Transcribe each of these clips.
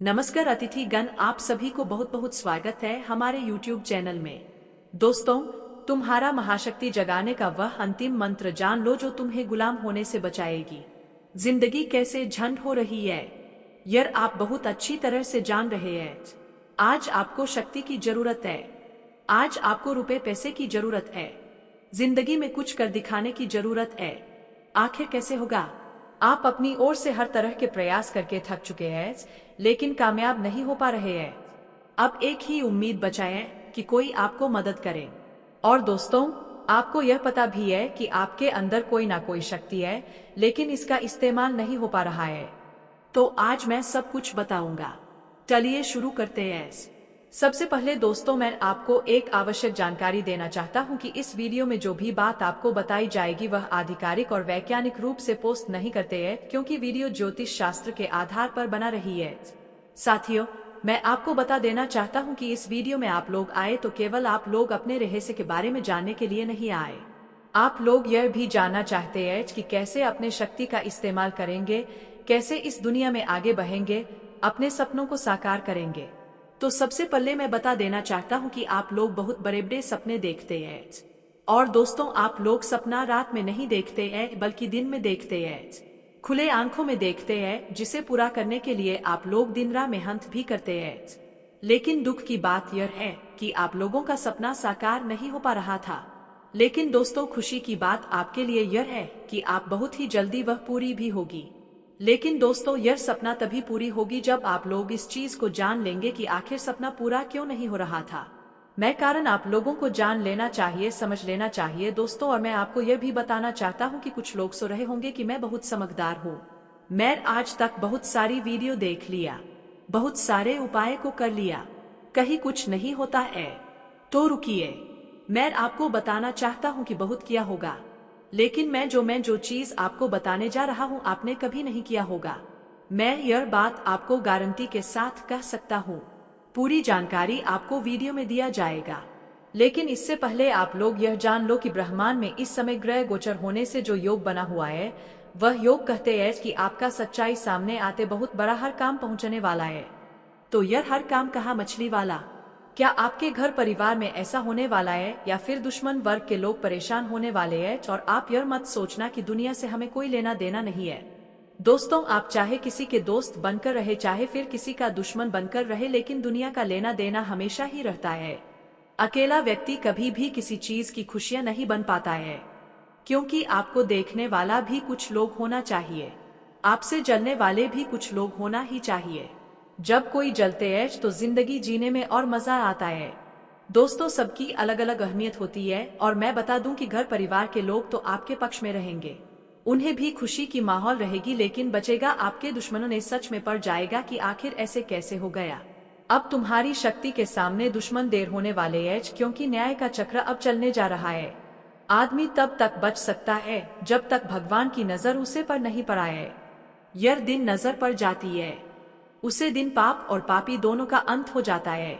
नमस्कार अतिथि गण, आप सभी को बहुत बहुत स्वागत है हमारे YouTube चैनल में। दोस्तों, तुम्हारा महाशक्ति जगाने का वह अंतिम मंत्र जान लो जो तुम्हें गुलाम होने से बचाएगी। जिंदगी कैसे झंड हो रही है, यह आप बहुत अच्छी तरह से जान रहे हैं। आज आपको शक्ति की जरूरत है, आज आपको रुपए पैसे की जरूरत है, जिंदगी में कुछ कर दिखाने की जरूरत है। आखिर कैसे होगा? आप अपनी ओर से हर तरह के प्रयास करके थक चुके हैं, लेकिन कामयाब नहीं हो पा रहे हैं। अब एक ही उम्मीद बचा है कि कोई आपको मदद करे। और दोस्तों, आपको यह पता भी है कि आपके अंदर कोई ना कोई शक्ति है, लेकिन इसका इस्तेमाल नहीं हो पा रहा है। तो आज मैं सब कुछ बताऊंगा। चलिए शुरू करते हैं। सबसे पहले दोस्तों, मैं आपको एक आवश्यक जानकारी देना चाहता हूं कि इस वीडियो में जो भी बात आपको बताई जाएगी वह आधिकारिक और वैज्ञानिक रूप से पोस्ट नहीं करते हैं, क्योंकि वीडियो ज्योतिष शास्त्र के आधार पर बना रही है। साथियों, मैं आपको बता देना चाहता हूं कि इस वीडियो में आप लोग आए तो केवल आप लोग अपने रहस्य के बारे में जानने के लिए नहीं आए। आप लोग यह भी जानना चाहते हैं कि कैसे अपने शक्ति का इस्तेमाल करेंगे, कैसे इस दुनिया में आगे बढ़ेंगे, अपने सपनों को साकार करेंगे। तो सबसे पहले मैं बता देना चाहता हूं कि आप लोग बहुत बड़े बड़े सपने देखते हैं। और दोस्तों, आप लोग सपना रात में नहीं देखते हैं, बल्कि दिन में देखते हैं, खुले आंखों में देखते हैं, जिसे पूरा करने के लिए आप लोग दिन रात मेहनत भी करते हैं। लेकिन दुख की बात यह है कि आप लोगों का सपना साकार नहीं हो पा रहा था। लेकिन दोस्तों, खुशी की बात आपके लिए यह है कि आप बहुत ही जल्दी वह पूरी भी होगी। लेकिन दोस्तों, यह सपना तभी पूरी होगी जब आप लोग इस चीज को जान लेंगे कि आखिर सपना पूरा क्यों नहीं हो रहा था। मैं कारण आप लोगों को जान लेना चाहिए, समझ लेना चाहिए दोस्तों। और मैं आपको यह भी बताना चाहता हूं कि कुछ लोग सो रहे होंगे कि मैं बहुत समझदार हूं, मैं आज तक बहुत सारी वीडियो देख लिया, बहुत सारे उपाय को कर लिया, कहीं कुछ नहीं होता है। तो रुकिए, मैं आपको बताना चाहता हूं कि बहुत किया होगा, लेकिन मैं जो चीज आपको बताने जा रहा हूं आपने कभी नहीं किया होगा। मैं यह बात आपको गारंटी के साथ कह सकता हूं। पूरी जानकारी आपको वीडियो में दिया जाएगा। लेकिन इससे पहले आप लोग यह जान लो कि ब्रह्मांड में इस समय ग्रह गोचर होने से जो योग बना हुआ है, वह योग कहते हैं कि आपका सच्चाई सामने आते बहुत बड़ा हर काम पहुंचने वाला है। तो यह हर काम कहा मछली वाला? क्या आपके घर परिवार में ऐसा होने वाला है, या फिर दुश्मन वर्ग के लोग परेशान होने वाले हैं? और आप यह मत सोचना कि दुनिया से हमें कोई लेना देना नहीं है। दोस्तों, आप चाहे किसी के दोस्त बनकर रहे, चाहे फिर किसी का दुश्मन बनकर रहे, लेकिन दुनिया का लेना देना हमेशा ही रहता है। अकेला व्यक्ति कभी भी किसी चीज की खुशियां नहीं बन पाता है, क्योंकि आपको देखने वाला भी कुछ लोग होना चाहिए, आपसे जलने वाले भी कुछ लोग होना ही चाहिए। जब कोई जलते है तो जिंदगी जीने में और मजा आता है। दोस्तों, सबकी अलग अलग अहमियत होती है, और मैं बता दूं कि घर परिवार के लोग तो आपके पक्ष में रहेंगे, उन्हें भी खुशी की माहौल रहेगी, लेकिन बचेगा आपके दुश्मनों ने सच में पड़ जाएगा कि आखिर ऐसे कैसे हो गया। अब तुम्हारी शक्ति के सामने दुश्मन देर होने वाले हैं, क्योंकि न्याय का चक्र अब चलने जा रहा है। आदमी तब तक बच सकता है जब तक भगवान की नजर उसे पर नहीं पड़ाए। यह दिन नजर पड़ जाती है, उसे दिन पाप और पापी दोनों का अंत हो जाता है।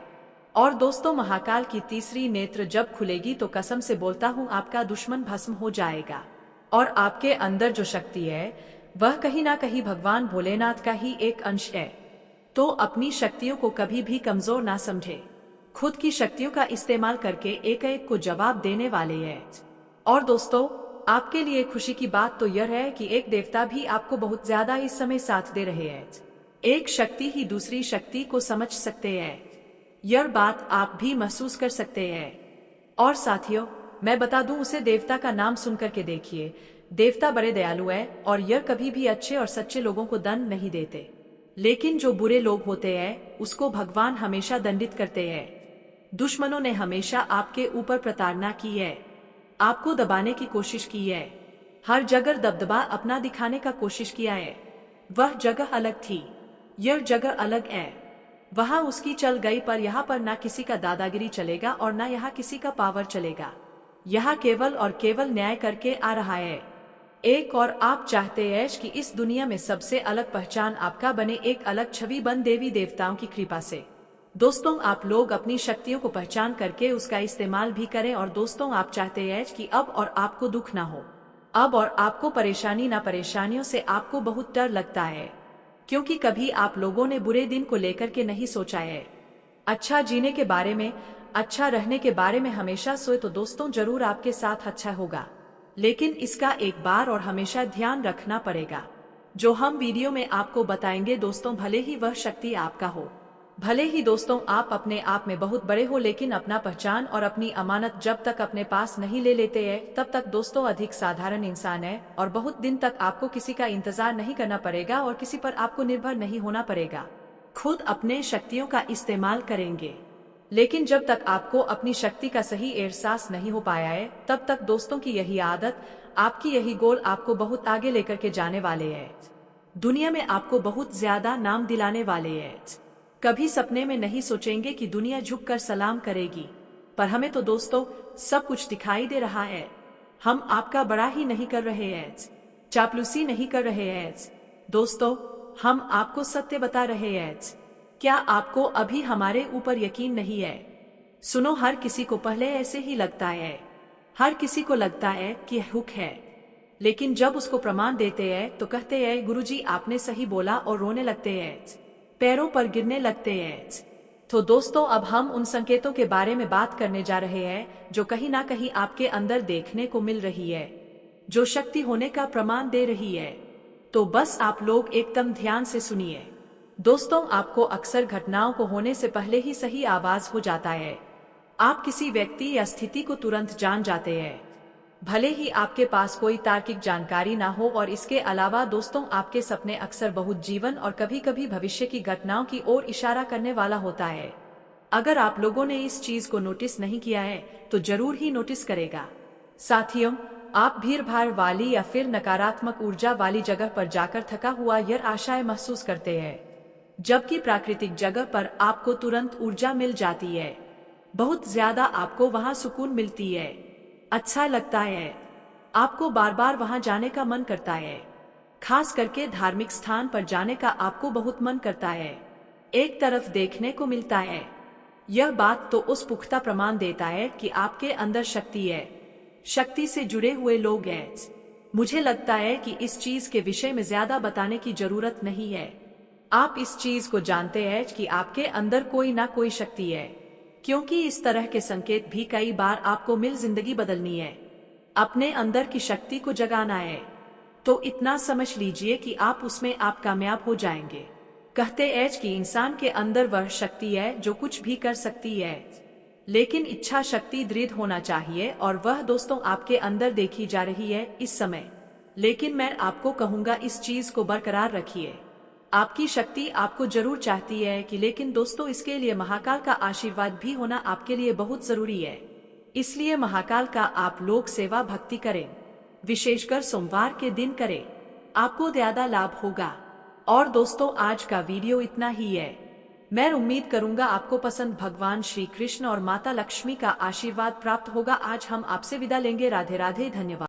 और दोस्तों, महाकाल की तीसरी नेत्र जब खुलेगी तो कसम से बोलता हूँ आपका दुश्मन भस्म हो जाएगा। और आपके अंदर जो शक्ति है वह कहीं ना कहीं भगवान भोलेनाथ का ही एक अंश है। तो अपनी शक्तियों को कभी भी कमजोर ना समझे, खुद की शक्तियों का इस्तेमाल करके एक एक को जवाब देने वाले हैं। और दोस्तों, आपके लिए खुशी की बात तो यह है कि एक देवता भी आपको बहुत ज्यादा इस समय साथ दे रहे हैं। एक शक्ति ही दूसरी शक्ति को समझ सकते हैं, यह बात आप भी महसूस कर सकते हैं। और साथियों, मैं बता दूं, उसे देवता का नाम सुनकर के देखिए। देवता बड़े दयालु है, और यह कभी भी अच्छे और सच्चे लोगों को दंड नहीं देते, लेकिन जो बुरे लोग होते हैं उसको भगवान हमेशा दंडित करते हैं। दुश्मनों ने हमेशा आपके ऊपर प्रताड़ना की है, आपको दबाने की कोशिश की है, हर जगह दबदबा अपना दिखाने का कोशिश किया है। वह जगह अलग थी, यह जगह अलग है। वहां उसकी चल गई, पर यहाँ पर ना किसी का दादागिरी चलेगा और ना यहाँ किसी का पावर चलेगा। यहाँ केवल और केवल न्याय करके आ रहा है एक। और आप चाहते हैं कि इस दुनिया में सबसे अलग पहचान आपका बने, एक अलग छवि बन देवी देवताओं की कृपा से। दोस्तों, आप लोग अपनी शक्तियों को पहचान करके उसका इस्तेमाल भी करें। और दोस्तों, आप चाहते हैं कि अब और आपको दुख ना हो, अब और आपको परेशानी ना, परेशानियों से आपको बहुत डर लगता है, क्योंकि कभी आप लोगों ने बुरे दिन को लेकर के नहीं सोचा है। अच्छा जीने के बारे में, अच्छा रहने के बारे में हमेशा सोचे तो दोस्तों जरूर आपके साथ अच्छा होगा। लेकिन इसका एक बार और हमेशा ध्यान रखना पड़ेगा। जो हम वीडियो में आपको बताएंगे दोस्तों, भले ही वह शक्ति आपका हो, भले ही दोस्तों आप अपने आप में बहुत बड़े हो, लेकिन अपना पहचान और अपनी अमानत जब तक अपने पास नहीं ले लेते हैं तब तक दोस्तों अधिक साधारण इंसान है और बहुत दिन तक आपको किसी का इंतजार नहीं करना पड़ेगा और किसी पर आपको निर्भर नहीं होना पड़ेगा। खुद अपने शक्तियों का इस्तेमाल करेंगे। लेकिन जब तक आपको अपनी शक्ति का सही एहसास नहीं हो पाया है तब तक दोस्तों की यही आदत, आपकी यही गोल आपको बहुत आगे लेकर के जाने वाले हैं। दुनिया में आपको बहुत ज्यादा नाम दिलाने वाले हैं। कभी सपने में नहीं सोचेंगे कि दुनिया झुककर सलाम करेगी, पर हमें तो दोस्तों सब कुछ दिखाई दे रहा है। हम आपका बड़ा ही नहीं कर रहे हैं, चापलूसी नहीं कर रहे हैं दोस्तों, हम आपको सत्य बता रहे हैं। क्या आपको अभी हमारे ऊपर यकीन नहीं है? सुनो, हर किसी को पहले ऐसे ही लगता है, हर किसी को लगता है कि हुक है, लेकिन जब उसको प्रमाण देते हैं तो कहते हैं गुरुजी आपने सही बोला और रोने लगते हैं, पैरों पर गिरने लगते हैं। तो दोस्तों अब हम उन संकेतों के बारे में बात करने जा रहे हैं जो कहीं ना कहीं आपके अंदर देखने को मिल रही है, जो शक्ति होने का प्रमाण दे रही है। तो बस आप लोग एकदम ध्यान से सुनिए। दोस्तों आपको अक्सर घटनाओं को होने से पहले ही सही आवाज हो जाता है। आप किसी व्यक्ति या स्थिति को तुरंत जान जाते हैं, भले ही आपके पास कोई तार्किक जानकारी ना हो। और इसके अलावा दोस्तों आपके सपने अक्सर बहुत जीवन और कभी कभी भविष्य की घटनाओं की ओर इशारा करने वाला होता है। अगर आप लोगों ने इस चीज को नोटिस नहीं किया है तो जरूर ही नोटिस करेगा। साथियों, आप भीड़ भाड़ वाली या फिर नकारात्मक ऊर्जा वाली जगह पर जाकर थका हुआ या आशाएं महसूस करते हैं, जबकि प्राकृतिक जगह पर आपको तुरंत ऊर्जा मिल जाती है। बहुत ज्यादा आपको वहां सुकून मिलती है, अच्छा लगता है, आपको बार बार वहां जाने का मन करता है। खास करके धार्मिक स्थान पर जाने का आपको बहुत मन करता है, एक तरफ देखने को मिलता है। यह बात तो उस पुख्ता प्रमाण देता है कि आपके अंदर शक्ति है, शक्ति से जुड़े हुए लोग हैं। मुझे लगता है कि इस चीज के विषय में ज्यादा बताने की जरूरत नहीं है। आप इस चीज को जानते हैं कि आपके अंदर कोई ना कोई शक्ति है, क्योंकि इस तरह के संकेत भी कई बार आपको मिल। जिंदगी बदलनी है, अपने अंदर की शक्ति को जगाना है, तो इतना समझ लीजिए कि आप उसमें आप कामयाब हो जाएंगे। कहते हैं कि इंसान के अंदर वह शक्ति है जो कुछ भी कर सकती है, लेकिन इच्छा शक्ति दृढ़ होना चाहिए और वह दोस्तों आपके अंदर देखी जा रही है इस समय। लेकिन मैं आपको कहूंगा इस चीज को बरकरार रखिए। आपकी शक्ति आपको जरूर चाहती है कि, लेकिन दोस्तों इसके लिए महाकाल का आशीर्वाद भी होना आपके लिए बहुत जरूरी है। इसलिए महाकाल का आप लोग सेवा भक्ति करें, विशेषकर सोमवार के दिन करें, आपको ज्यादा लाभ होगा। और दोस्तों आज का वीडियो इतना ही है। मैं उम्मीद करूंगा आपको पसंद भगवान श्री कृष्ण और माता लक्ष्मी का आशीर्वाद प्राप्त होगा। आज हम आपसे विदा लेंगे। राधे राधे, धन्यवाद।